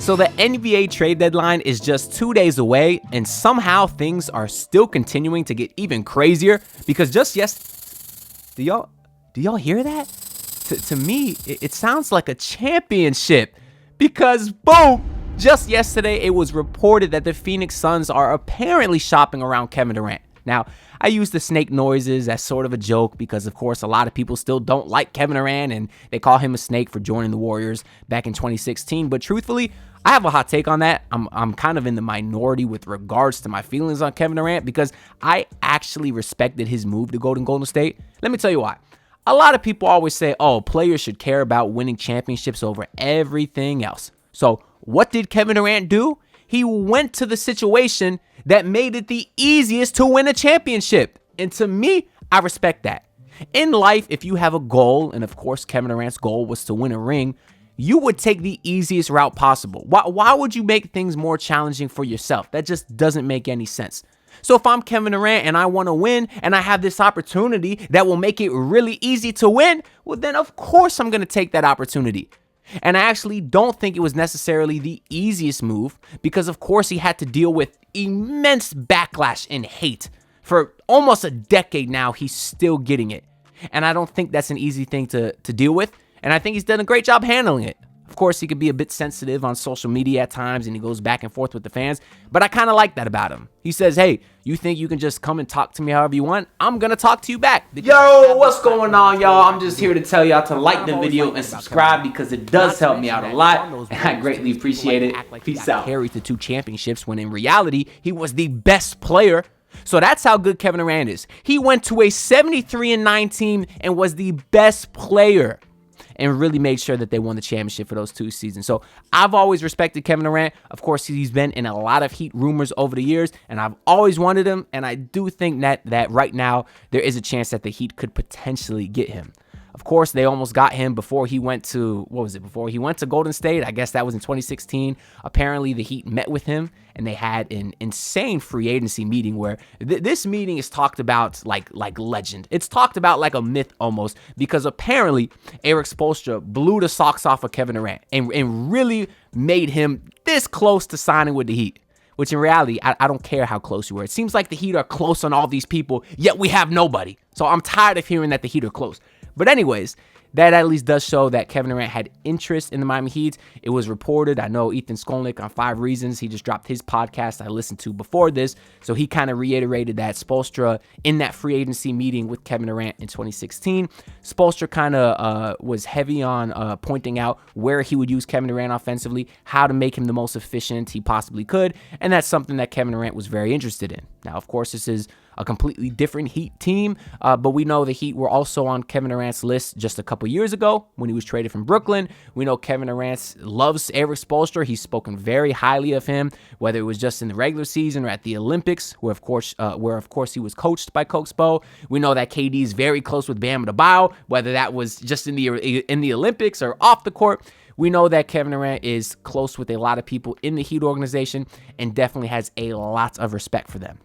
So the NBA trade deadline is just 2 days away, and somehow things are still continuing to get even crazier because just do y'all hear that? To me, it sounds like a championship because boom, just yesterday it was reported that the Phoenix Suns are apparently shopping around Kevin Durant. Now, I use the snake noises as sort of a joke because, of course, a lot of people still don't like Kevin Durant and they call him a snake for joining the Warriors back in 2016. But truthfully, I have a hot take on that. I'm kind of in the minority with regards to my feelings on Kevin Durant because I actually respected his move to go to Golden State. Let me tell you why. A lot of people always say, oh, players should care about winning championships over everything else. So what did Kevin Durant do? He went to the situation that made it the easiest to win a championship. And to me, I respect that. In life, if you have a goal, and of course Kevin Durant's goal was to win a ring, you would take the easiest route possible. Why would you make things more challenging for yourself? That just doesn't make any sense. So if I'm Kevin Durant and I want to win and I have this opportunity that will make it really easy to win, well then of course I'm going to take that opportunity. And I actually don't think it was necessarily the easiest move because, of course, he had to deal with immense backlash and hate. For almost a decade now, he's still getting it. And I don't think that's an easy thing to deal with. And I think he's done a great job handling it. Of course, he could be a bit sensitive on social media at times and he goes back and forth with the fans. But I kind of like that about him. He says, hey, you think you can just come and talk to me however you want? I'm going to talk to you back. Yo, what's going on, y'all? I'm just here to tell y'all to like the video and subscribe because it does help me out a lot. And I greatly appreciate it. Peace out. Carried the 2 championships when in reality, he was the best player. So that's how good Kevin Durant is. He went to a 73-9 team and was the best player and really made sure that they won the championship for those 2 seasons. So I've always respected Kevin Durant. Of course, he's been in a lot of Heat rumors over the years, and I've always wanted him, and I do think that right now there is a chance that the Heat could potentially get him. Of course, they almost got him before he went to, before he went to Golden State. I guess that was in 2016. Apparently, the Heat met with him, and they had an insane free agency meeting where this meeting is talked about like legend. It's talked about like a myth almost because apparently Erik Spoelstra blew the socks off of Kevin Durant and really made him this close to signing with the Heat. Which in reality, I don't care how close you were. It seems like the Heat are close on all these people, yet we have nobody. So I'm tired of hearing that the Heat are close. But anyways, that at least does show that Kevin Durant had interest in the Miami Heat. It was reported. I know Ethan Skolnick on 5 Reasons. He just dropped his podcast I listened to before this. So he kind of reiterated that Spoelstra in that free agency meeting with Kevin Durant in 2016. Spoelstra kind of was heavy on pointing out where he would use Kevin Durant offensively, how to make him the most efficient he possibly could. And that's something that Kevin Durant was very interested in. Now, of course, this is a completely different Heat team, but we know the Heat were also on Kevin Durant's list just a couple years ago when he was traded from Brooklyn. We know Kevin Durant loves Erik Spoelstra. He's spoken very highly of him, whether it was just in the regular season or at the Olympics, where of course he was coached by Coach Spo. We know that KD is very close with Bam Adebayo, whether that was just in the Olympics or off the court. We know that Kevin Durant is close with a lot of people in the Heat organization and definitely has a lot of respect for them.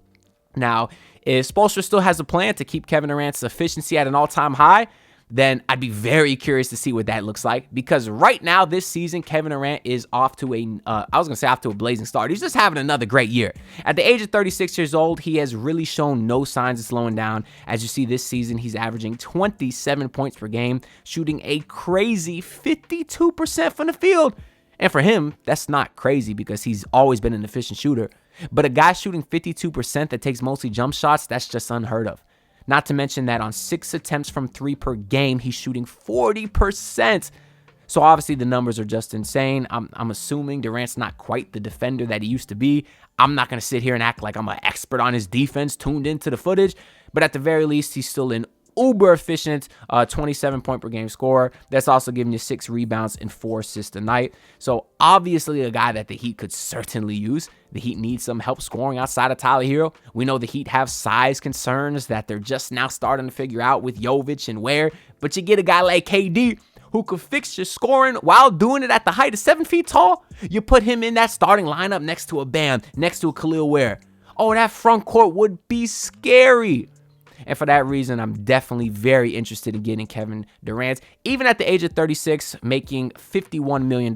Now, if Spoelstra still has a plan to keep Kevin Durant's efficiency at an all-time high, then I'd be very curious to see what that looks like. Because right now, this season, Kevin Durant is off to a blazing start. He's just having another great year. At the age of 36 years old, he has really shown no signs of slowing down. As you see this season, he's averaging 27 points per game, shooting a crazy 52% from the field. And for him, that's not crazy because he's always been an efficient shooter. But a guy shooting 52% that takes mostly jump shots, that's just unheard of. Not to mention that on 6 attempts from 3 per game, he's shooting 40%. So obviously the numbers are just insane. I'm assuming Durant's not quite the defender that he used to be. I'm not going to sit here and act like I'm an expert on his defense, tuned into the footage. But at the very least, he's still an uber efficient 27 point per game scorer. That's also giving you 6 rebounds and 4 assists a night. So obviously a guy that the Heat could certainly use. The Heat need some help scoring outside of Tyler Hero. We know the Heat have size concerns that they're just now starting to figure out with Jovic and Ware. But you get a guy like KD who could fix your scoring while doing it at the height of 7 feet tall. You put him in that starting lineup next to a Bam, next to a Khalil Ware. Oh, that front court would be scary. And for that reason, I'm definitely very interested in getting Kevin Durant. Even at the age of 36, making $51 million,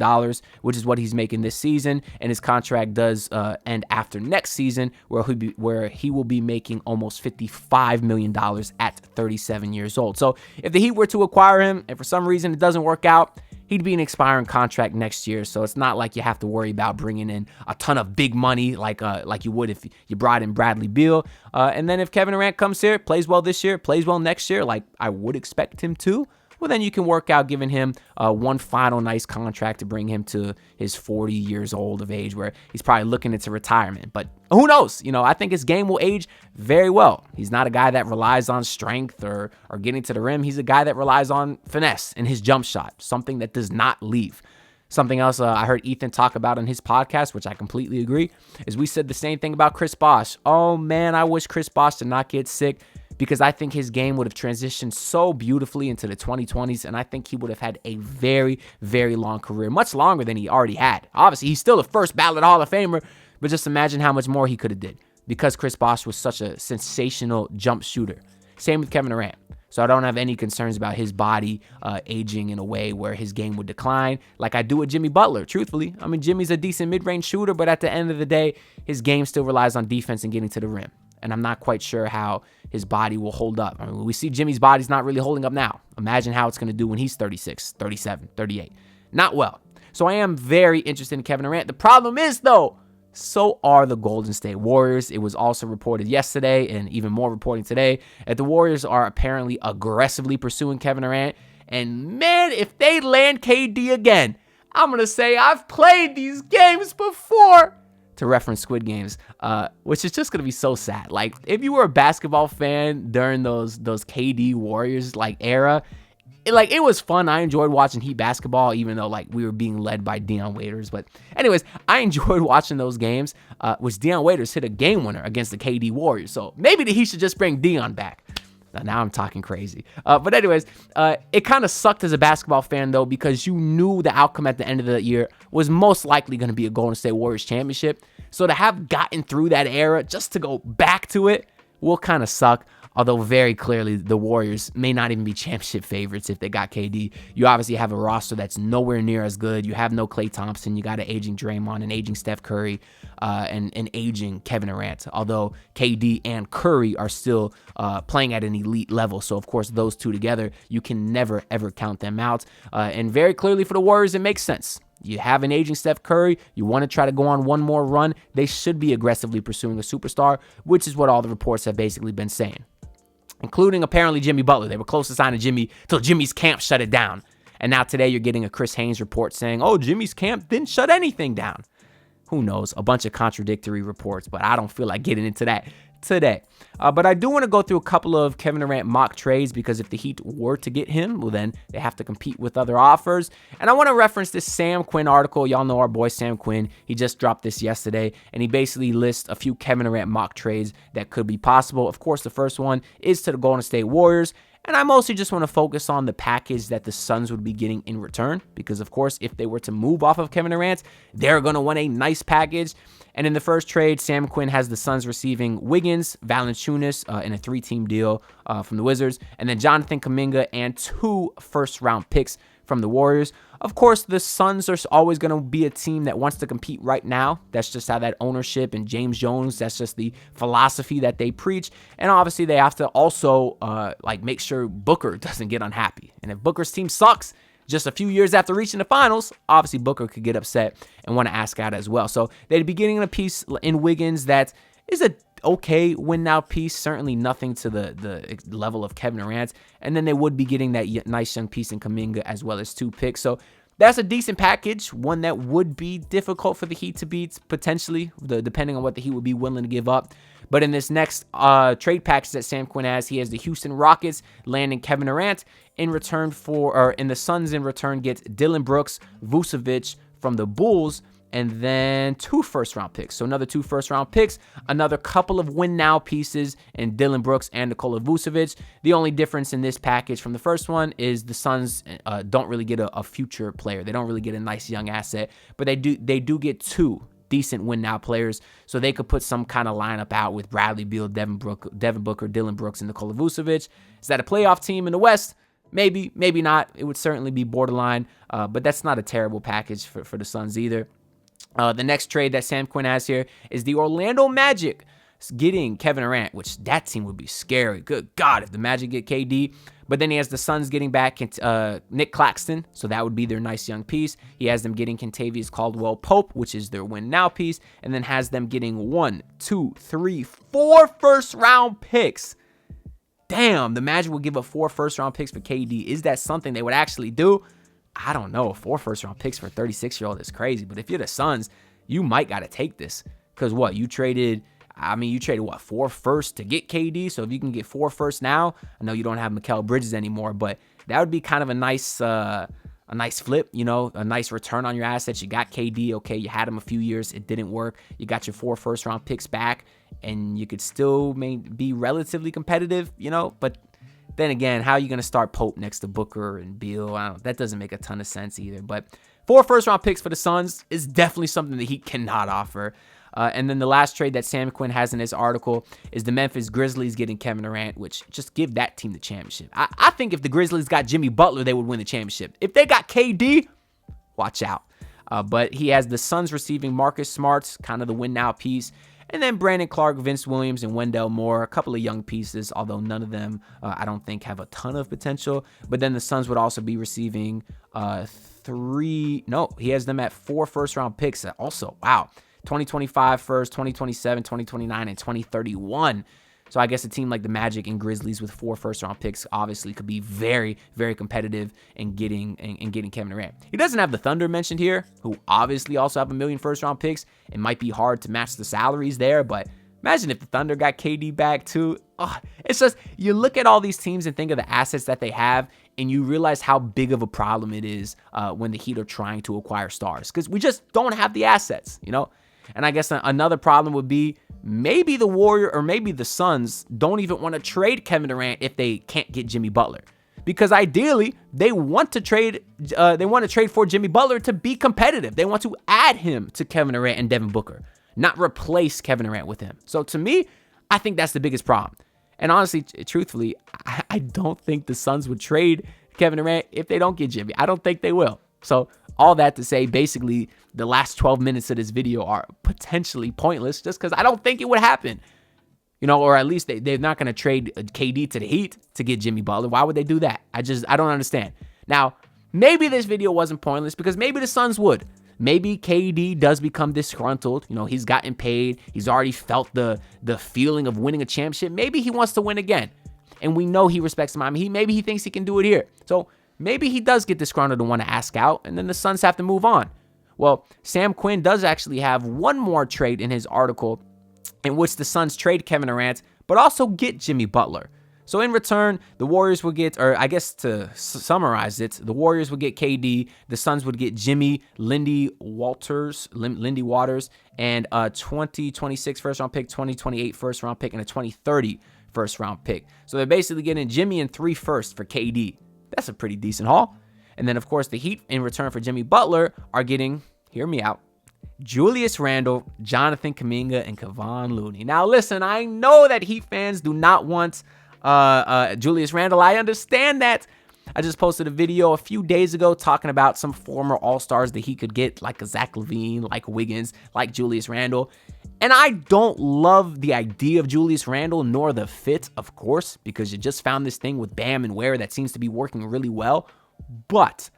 which is what he's making this season. And his contract does end after next season, where he will be making almost $55 million at 37 years old. So if the Heat were to acquire him, and for some reason it doesn't work out, he'd be an expiring contract next year, so it's not like you have to worry about bringing in a ton of big money like you would if you brought in Bradley Beal. And then if Kevin Durant comes here, plays well this year, plays well next year, like I would expect him to, well, then you can work out giving him one final nice contract to bring him to his 40 years old of age, where he's probably looking into retirement. But who knows? I think his game will age very well. He's not a guy that relies on strength or getting to the rim. He's a guy that relies on finesse and his jump shot, something that does not leave. Something else I heard Ethan talk about on his podcast, which I completely agree, is we said the same thing about Chris Bosh. Oh, man, I wish Chris Bosh did not get sick, because I think his game would have transitioned so beautifully into the 2020s, and I think he would have had a very, very long career, much longer than he already had. Obviously, he's still a first ballot Hall of Famer, but just imagine how much more he could have did, because Chris Bosh was such a sensational jump shooter. Same with Kevin Durant. So I don't have any concerns about his body aging in a way where his game would decline, like I do with Jimmy Butler, truthfully. I mean, Jimmy's a decent mid-range shooter, but at the end of the day, his game still relies on defense and getting to the rim. And I'm not quite sure how his body will hold up. I mean, we see Jimmy's body's not really holding up now. Imagine how it's going to do when he's 36, 37, 38. Not well. So I am very interested in Kevin Durant. The problem is, though, so are the Golden State Warriors. It was also reported yesterday, and even more reporting today, that the Warriors are apparently aggressively pursuing Kevin Durant. And man, if they land KD again, I'm going to say I've played these games before, to reference Squid Games, which is just going to be so sad. Like, if you were a basketball fan during those KD Warriors era, it was fun. I enjoyed watching Heat basketball, even though we were being led by Dion Waiters. But anyways, I enjoyed watching those games, which Dion Waiters hit a game winner against the KD Warriors. So maybe the Heat should just bring Dion back. Now I'm talking crazy. But anyways, it kind of sucked as a basketball fan, though, because you knew the outcome at the end of the year was most likely going to be a Golden State Warriors championship. So to have gotten through that era just to go back to it will kind of suck. Although very clearly the Warriors may not even be championship favorites if they got KD. You obviously have a roster that's nowhere near as good. You have no Klay Thompson. You got an aging Draymond, an aging Steph Curry, and an aging Kevin Durant. Although KD and Curry are still playing at an elite level. So, of course, those two together, you can never, ever count them out. And very clearly for the Warriors, it makes sense. You have an aging Steph Curry. You want to try to go on one more run. They should be aggressively pursuing a superstar, which is what all the reports have basically been saying, including apparently Jimmy Butler. They were close to signing Jimmy till Jimmy's camp shut it down. And now today you're getting a Chris Haynes report saying, oh, Jimmy's camp didn't shut anything down. Who knows? A bunch of contradictory reports, but I don't feel like getting into that today. But I do want to go through a couple of Kevin Durant mock trades, because if the Heat were to get him, well, then they have to compete with other offers. And I want to reference this Sam Quinn article. Y'all know our boy Sam Quinn. He just dropped this yesterday, and he basically lists a few Kevin Durant mock trades that could be possible. Of course, the first one is to the Golden State Warriors. And I mostly just want to focus on the package that the Suns would be getting in return, because, of course, if they were to move off of Kevin Durant, they're going to want a nice package. And in the first trade, Sam Quinn has the Suns receiving Wiggins, Valanciunas in a 3-team deal from the Wizards, and then Jonathan Kuminga and 2 first-round picks from the Warriors. Of course, the Suns are always going to be a team that wants to compete right now. That's just how that ownership and James Jones, that's just the philosophy that they preach. And obviously, they have to also make sure Booker doesn't get unhappy. And if Booker's team sucks just a few years after reaching the finals, obviously Booker could get upset and want to ask out as well. So they'd be getting a piece in Wiggins that is a okay win-now piece, certainly nothing to the level of Kevin Durant. And then they would be getting that nice young piece in Kuminga as well as 2 picks. So that's a decent package, one that would be difficult for the Heat to beat, potentially, depending on what the Heat would be willing to give up. But in this next trade package that Sam Quinn has, he has the Houston Rockets landing Kevin Durant in return and the Suns in return get Dillon Brooks, Vucevic from the Bulls, and then 2 first-round picks. So another 2 first-round picks, another couple of win-now pieces in Dillon Brooks and Nikola Vucevic. The only difference in this package from the first one is the Suns don't really get a future player. They don't really get a nice young asset, but they do get 2 decent win now players, so they could put some kind of lineup out with Bradley Beal, Devin Booker, Dylan Brooks, and Nikola Vucevic. Is that a playoff team in the West? Maybe, maybe not. It would certainly be borderline, but that's not a terrible package for the Suns either. The next trade that Sam Quinn has here is the Orlando Magic getting Kevin Durant, which that team would be scary. Good God, if the Magic get KD. But then he has the Suns getting back Nick Claxton, so that would be their nice young piece. He has them getting Kentavious Caldwell-Pope, which is their win now piece, and then has them getting 4 first-round picks. Damn, the Magic will give up 4 first-round picks for KD. Is that something they would actually do? I don't know. 4 first-round picks for a 36-year-old is crazy. But if you're the Suns, you might got to take this. Because what? You traded 4 firsts to get KD? So if you can get 4 firsts now, I know you don't have Mikal Bridges anymore, but that would be kind of a nice flip, a nice return on your assets. You got KD, okay, you had him a few years, it didn't work. You got your 4 first-round picks back, and you could still be relatively competitive, but then again, how are you going to start Pope next to Booker and Beal? That doesn't make a ton of sense either, but 4 first-round picks for the Suns is definitely something that he cannot offer. And then the last trade that Sam Quinn has in his article is the Memphis Grizzlies getting Kevin Durant, which just give that team the championship. I think if the Grizzlies got Jimmy Butler, they would win the championship. If they got KD, watch out. But he has the Suns receiving Marcus Smart, kind of the win now piece. And then Brandon Clark, Vince Williams, and Wendell Moore, a couple of young pieces, although none of them I don't think have a ton of potential. But then the Suns would also be receiving he has them at 4 first-round picks also. Wow. 2025 first, 2027, 2029, and 2031. So I guess a team like the Magic and Grizzlies with 4 first-round picks obviously could be very, very competitive in getting Kevin Durant. He doesn't have the Thunder mentioned here, who obviously also have 1 million first-round picks. It might be hard to match the salaries there, but imagine if the Thunder got KD back too. It's just, you look at all these teams and think of the assets that they have, and you realize how big of a problem it is when the Heat are trying to acquire stars, because we just don't have the assets, And I guess another problem would be maybe the Warriors or maybe the Suns don't even want to trade Kevin Durant if they can't get Jimmy Butler, because ideally they want to trade for Jimmy Butler to be competitive. They want to add him to Kevin Durant and Devin Booker, not replace Kevin Durant with him. So to me, I think that's the biggest problem. And honestly, truthfully, I don't think the Suns would trade Kevin Durant if they don't get Jimmy. I don't think they will. So all that to say, basically, the last 12 minutes of this video are potentially pointless just because I don't think it would happen. Or at least they're not going to trade KD to the Heat to get Jimmy Butler. Why would they do that? I don't understand. Now, maybe this video wasn't pointless because maybe the Suns would. Maybe KD does become disgruntled. He's gotten paid. He's already felt the feeling of winning a championship. Maybe he wants to win again. And we know he respects Miami. Maybe he thinks he can do it here. So maybe he does get disgruntled and want to ask out, and then the Suns have to move on. Well, Sam Quinn does actually have one more trade in his article in which the Suns trade Kevin Durant, but also get Jimmy Butler. So in return, the Warriors would get, or I guess to summarize it, the Warriors would get KD, the Suns would get Jimmy, Lindy Waters, and a 2026 first-round pick, 2028 first-round pick, and a 2030 first-round pick. So they're basically getting Jimmy and 3 firsts for KD. That's a pretty decent haul. And then, of course, the Heat, in return for Jimmy Butler, are getting, hear me out, Julius Randle, Jonathan Kuminga, and Kevon Looney. Now, listen, I know that Heat fans do not want Julius Randle. I understand that. I just posted a video a few days ago talking about some former All-Stars that he could get, like a Zach LaVine, like Wiggins, like Julius Randle. And I don't love the idea of Julius Randle, nor the fit, of course, because you just found this thing with Bam and Ware that seems to be working really well. But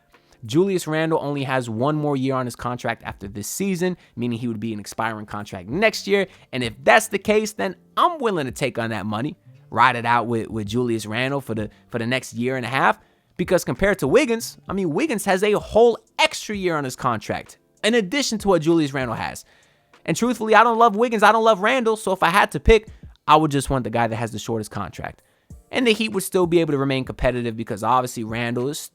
Julius Randle only has 1 more year on his contract after this season, meaning he would be an expiring contract next year. And if that's the case, then I'm willing to take on that money, ride it out with Julius Randle for the next year and a half. Because compared to Wiggins, Wiggins has a whole extra year on his contract, in addition to what Julius Randle has. And truthfully, I don't love Wiggins. I don't love Randle. So if I had to pick, I would just want the guy that has the shortest contract. And the Heat would still be able to remain competitive because obviously Randle is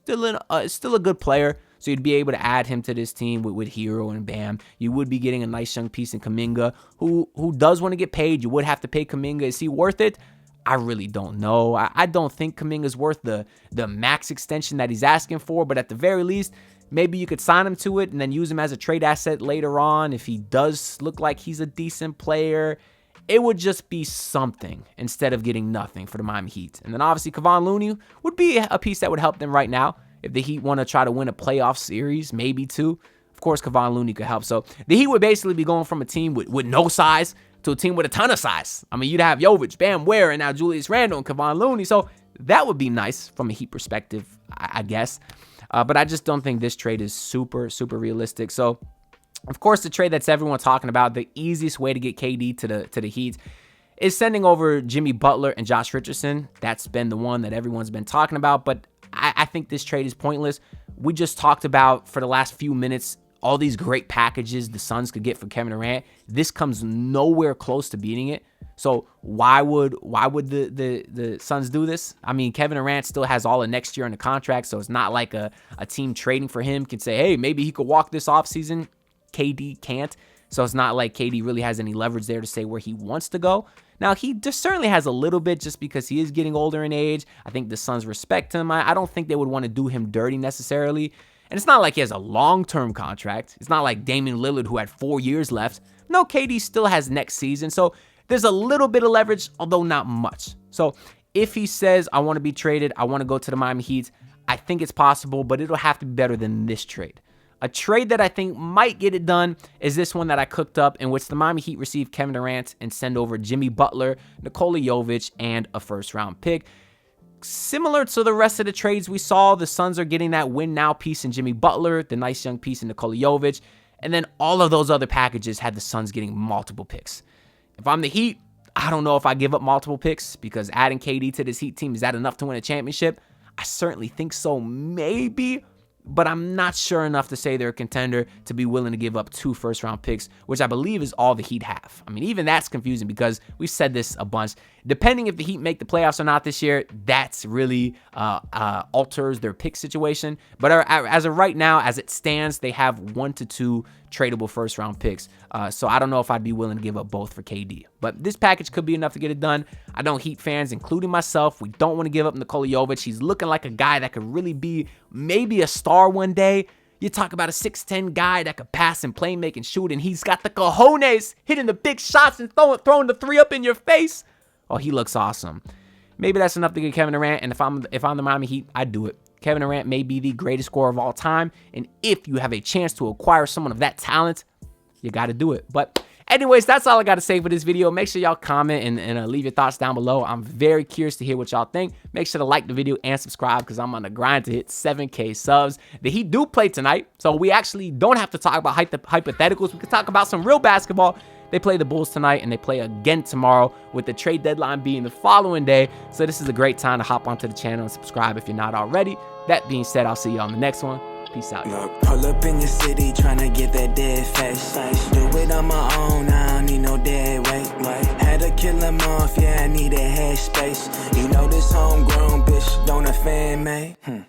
still a good player. So you'd be able to add him to this team with Hero and Bam. You would be getting a nice young piece in Kuminga, who does want to get paid. You would have to pay Kuminga. Is he worth it? I really don't know. I don't think Kuminga's worth the max extension that he's asking for, but at the very least, maybe you could sign him to it and then use him as a trade asset later on if he does look like he's a decent player. It would just be something instead of getting nothing for the Miami Heat. And then obviously Kevon Looney would be a piece that would help them right now. If the Heat want to try to win a playoff series, maybe two, of course, Kevon Looney could help. So the Heat would basically be going from a team with no size to a team with a ton of size. I mean, you'd have Jovic, Bam Ware, and now Julius Randle and Kevon Looney. So that would be nice from a Heat perspective, I guess. But I just don't think this trade is super, super realistic. So, of course, the trade that's everyone talking about, the easiest way to get KD to the Heat is sending over Jimmy Butler and Josh Richardson. That's been the one that everyone's been talking about. But I think this trade is pointless. We just talked about for the last few minutes all these great packages the Suns could get for Kevin Durant. This comes nowhere close to beating it. So why would the Suns do this? I mean, Kevin Durant still has all of next year in the contract, so it's not like a team trading for him can say, hey, maybe he could walk this offseason. KD can't. So it's not like KD really has any leverage there to say where he wants to go. Now, he just certainly has a little bit just because he is getting older in age. I think the Suns respect him. I don't think they would want to do him dirty necessarily. And it's not like he has a long-term contract. It's not like Damian Lillard, who had 4 years left. No, KD still has next season. So there's a little bit of leverage, although not much. So if he says, I want to be traded, I want to go to the Miami Heat, I think it's possible, but it'll have to be better than this trade. A trade that I think might get it done is this one that I cooked up, in which the Miami Heat receive Kevin Durant and send over Jimmy Butler, Nikola Jovic, and a first-round pick. Similar to the rest of the trades we saw, the Suns are getting that win-now piece in Jimmy Butler, the nice young piece in Nikola Jovic, and then all of those other packages had the Suns getting multiple picks. If I'm the Heat, I don't know if I give up multiple picks, because adding KD to this Heat team, is that enough to win a championship? I certainly think so, maybe, but I'm not sure enough to say they're a contender to be willing to give up 2 first-round picks, which I believe is all the Heat have. I mean, even that's confusing because we've said this a bunch. Depending if the Heat make the playoffs or not this year, that's really alters their pick situation. But as of right now, as it stands, they have 1 to 2 tradable first-round picks. So I don't know if I'd be willing to give up both for KD. But this package could be enough to get it done. I know Heat fans, including myself, we don't want to give up Nikola Jovic. He's looking like a guy that could really be maybe a star one day. You talk about a 6'10 guy that could pass and play, make, and shoot, and he's got the cojones hitting the big shots and throwing the 3 up in your face. Oh, he looks awesome. Maybe that's enough to get Kevin Durant, and if I'm the Miami Heat, I'd do it. Kevin Durant may be the greatest scorer of all time, and if you have a chance to acquire someone of that talent, you got to do it. But anyways, that's all I got to say for this video. Make sure y'all comment and leave your thoughts down below. I'm very curious to hear what y'all think. Make sure to like the video and subscribe, because I'm on the grind to hit 7K subs. The Heat do play tonight, so we actually don't have to talk about hypotheticals. We can talk about some real basketball. They play the Bulls tonight, and they play again tomorrow, with the trade deadline being the following day. So this is a great time to hop onto the channel and subscribe if you're not already. That being said, I'll see you on the next one. Peace out. Look, pull up in your city, tryna get that dead face. Do it on my own, I don't need no dead weight. Had to kill him off, yeah, I need a head space. You know this homegrown bitch don't offend me.